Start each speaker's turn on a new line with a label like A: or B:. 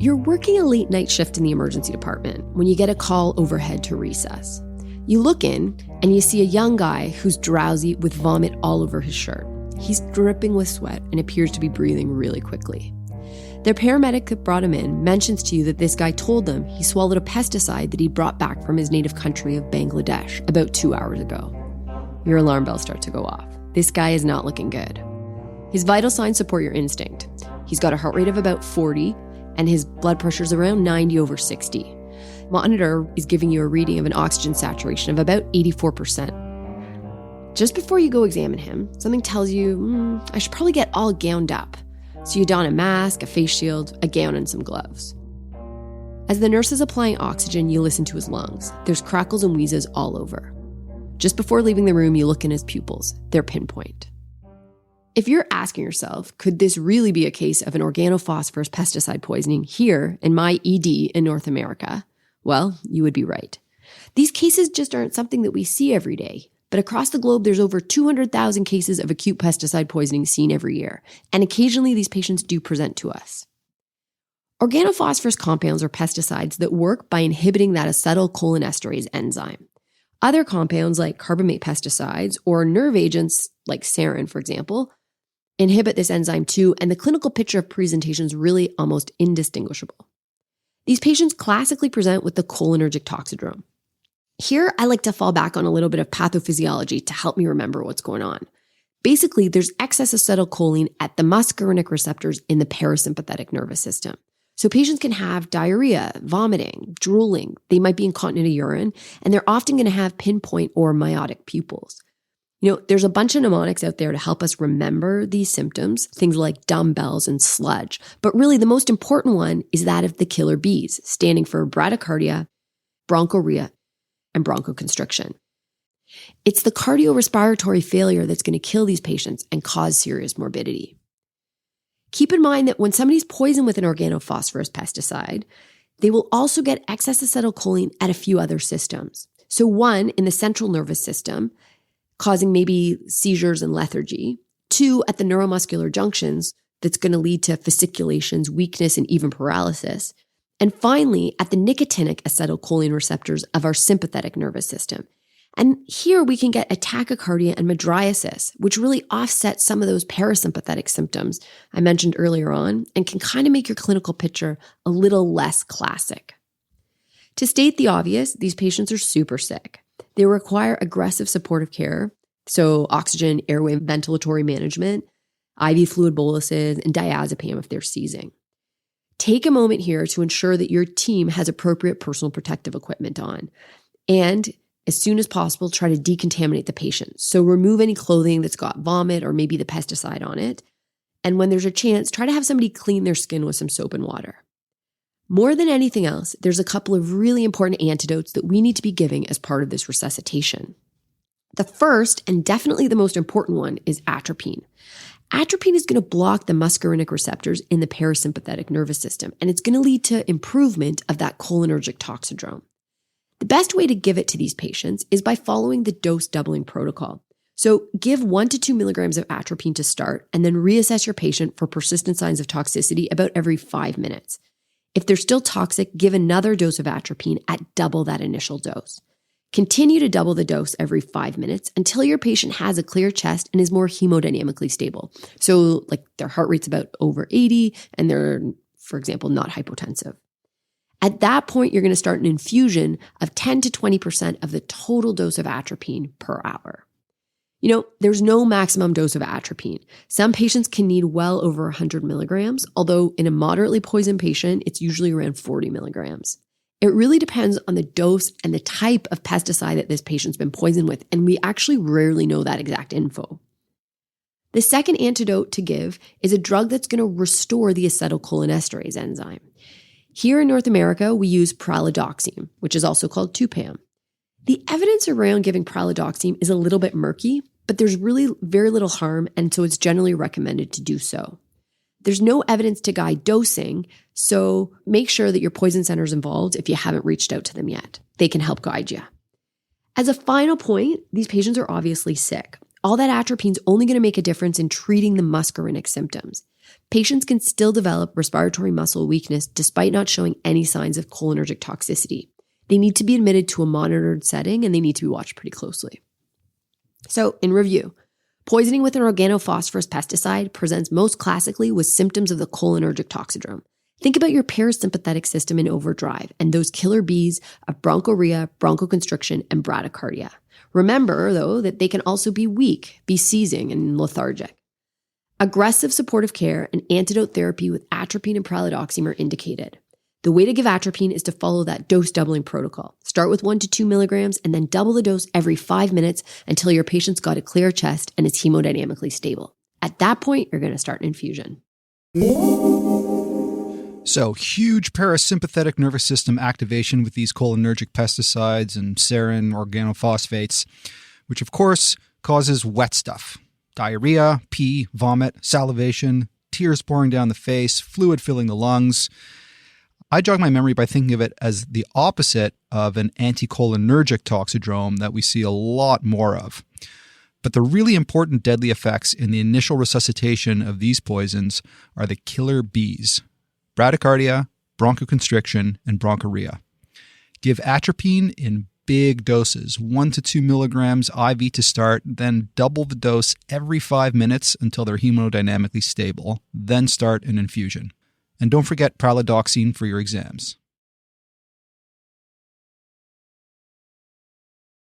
A: You're working a late night shift in the emergency department when you get a call overhead to resus. You look in and you see a young guy who's drowsy with vomit all over his shirt. He's dripping with sweat and appears to be breathing really quickly. Their paramedic that brought him in mentions to you that this guy told them he swallowed a pesticide that he brought back from his native country of Bangladesh about 2 hours ago. Your alarm bells start to go off. This guy is not looking good. His vital signs support your instinct. He's got a heart rate of about 40 and his blood pressure is around 90/60. Monitor is giving you a reading of an oxygen saturation of about 84%. Just before you go examine him, something tells you, I should probably get all gowned up. So you don a mask, a face shield, a gown, and some gloves. As the nurse is applying oxygen, you listen to his lungs. There's crackles and wheezes all over. Just before leaving the room, you look in his pupils. They're pinpoint. If you're asking yourself, could this really be a case of an organophosphorus pesticide poisoning here in my ED in North America? Well, you would be right. These cases just aren't something that we see every day. But across the globe, there's over 200,000 cases of acute pesticide poisoning seen every year. And occasionally these patients do present to us. Organophosphorus compounds are pesticides that work by inhibiting that acetylcholinesterase enzyme. Other compounds like carbamate pesticides or nerve agents like sarin, for example, inhibit this enzyme too, and the clinical picture of presentation is really almost indistinguishable. These patients classically present with the cholinergic toxidrome. Here, I like to fall back on a little bit of pathophysiology to help me remember what's going on. Basically, there's excess acetylcholine at the muscarinic receptors in the parasympathetic nervous system. So patients can have diarrhea, vomiting, drooling. They might be incontinent of urine, and they're often going to have pinpoint or miotic pupils. There's a bunch of mnemonics out there to help us remember these symptoms, things like dumbbells and sludge. But really, the most important one is that of the killer bees, standing for bradycardia, bronchorrhea, and bronchoconstriction. It's the cardiorespiratory failure that's going to kill these patients and cause serious morbidity. Keep in mind that when somebody's poisoned with an organophosphorus pesticide, they will also get excess acetylcholine at a few other systems. So one, in the central nervous system, causing maybe seizures and lethargy. Two, at the neuromuscular junctions, that's going to lead to fasciculations, weakness, and even paralysis. And finally, at the nicotinic acetylcholine receptors of our sympathetic nervous system. And here we can get a tachycardia and mydriasis, which really offset some of those parasympathetic symptoms I mentioned earlier on and can kind of make your clinical picture a little less classic. To state the obvious, these patients are super sick. They require aggressive supportive care, so oxygen, airway, and ventilatory management, IV fluid boluses, and diazepam if they're seizing. Take a moment here to ensure that your team has appropriate personal protective equipment on. And as soon as possible, try to decontaminate the patient. So remove any clothing that's got vomit or maybe the pesticide on it. And when there's a chance, try to have somebody clean their skin with some soap and water. More than anything else, there's a couple of really important antidotes that we need to be giving as part of this resuscitation. The first, and definitely the most important one, is atropine. Atropine is going to block the muscarinic receptors in the parasympathetic nervous system, and it's going to lead to improvement of that cholinergic toxidrome. The best way to give it to these patients is by following the dose doubling protocol. So give 1 to 2 milligrams of atropine to start, and then reassess your patient for persistent signs of toxicity about every 5 minutes. If they're still toxic, give another dose of atropine at double that initial dose. Continue to double the dose every 5 minutes until your patient has a clear chest and is more hemodynamically stable. So like their heart rate's about over 80 and they're, for example, not hypotensive. At that point, you're going to start an infusion of 10 to 20% of the total dose of atropine per hour. There's no maximum dose of atropine. Some patients can need well over 100 milligrams, although in a moderately poisoned patient, it's usually around 40 milligrams. It really depends on the dose and the type of pesticide that this patient's been poisoned with, and we actually rarely know that exact info. The second antidote to give is a drug that's going to restore the acetylcholinesterase enzyme. Here in North America, we use Pralidoxime, which is also called Tupam. The evidence around giving Pralidoxime is a little bit murky, but there's really very little harm, and so it's generally recommended to do so. There's no evidence to guide dosing, so make sure that your poison center is involved if you haven't reached out to them yet. They can help guide you. As a final point, these patients are obviously sick. All that atropine's only going to make a difference in treating the muscarinic symptoms. Patients can still develop respiratory muscle weakness despite not showing any signs of cholinergic toxicity. They need to be admitted to a monitored setting and they need to be watched pretty closely. So, in review, poisoning with an organophosphorus pesticide presents most classically with symptoms of the cholinergic toxidrome. Think about your parasympathetic system in overdrive and those killer bees of bronchorrhea, bronchoconstriction, and bradycardia. Remember, though, that they can also be weak, be seizing, and lethargic. Aggressive supportive care and antidote therapy with atropine and pralidoxime are indicated. The way to give atropine is to follow that dose doubling protocol. Start with 1 to 2 milligrams and then double the dose every 5 minutes until your patient's got a clear chest and is hemodynamically stable. At that point, you're going to start an infusion.
B: So, huge parasympathetic nervous system activation with these cholinergic pesticides and sarin organophosphates, which of course causes wet stuff. Diarrhea, pee, vomit, salivation, tears pouring down the face, fluid filling the lungs. I jog my memory by thinking of it as the opposite of an anticholinergic toxidrome that we see a lot more of. But the really important deadly effects in the initial resuscitation of these poisons are the killer bees: bradycardia, bronchoconstriction, and bronchorrhea. Give atropine in big doses, 1 to 2 milligrams IV to start, then double the dose every 5 minutes until they're hemodynamically stable, then start an infusion. And don't forget pralidoxime for your exams.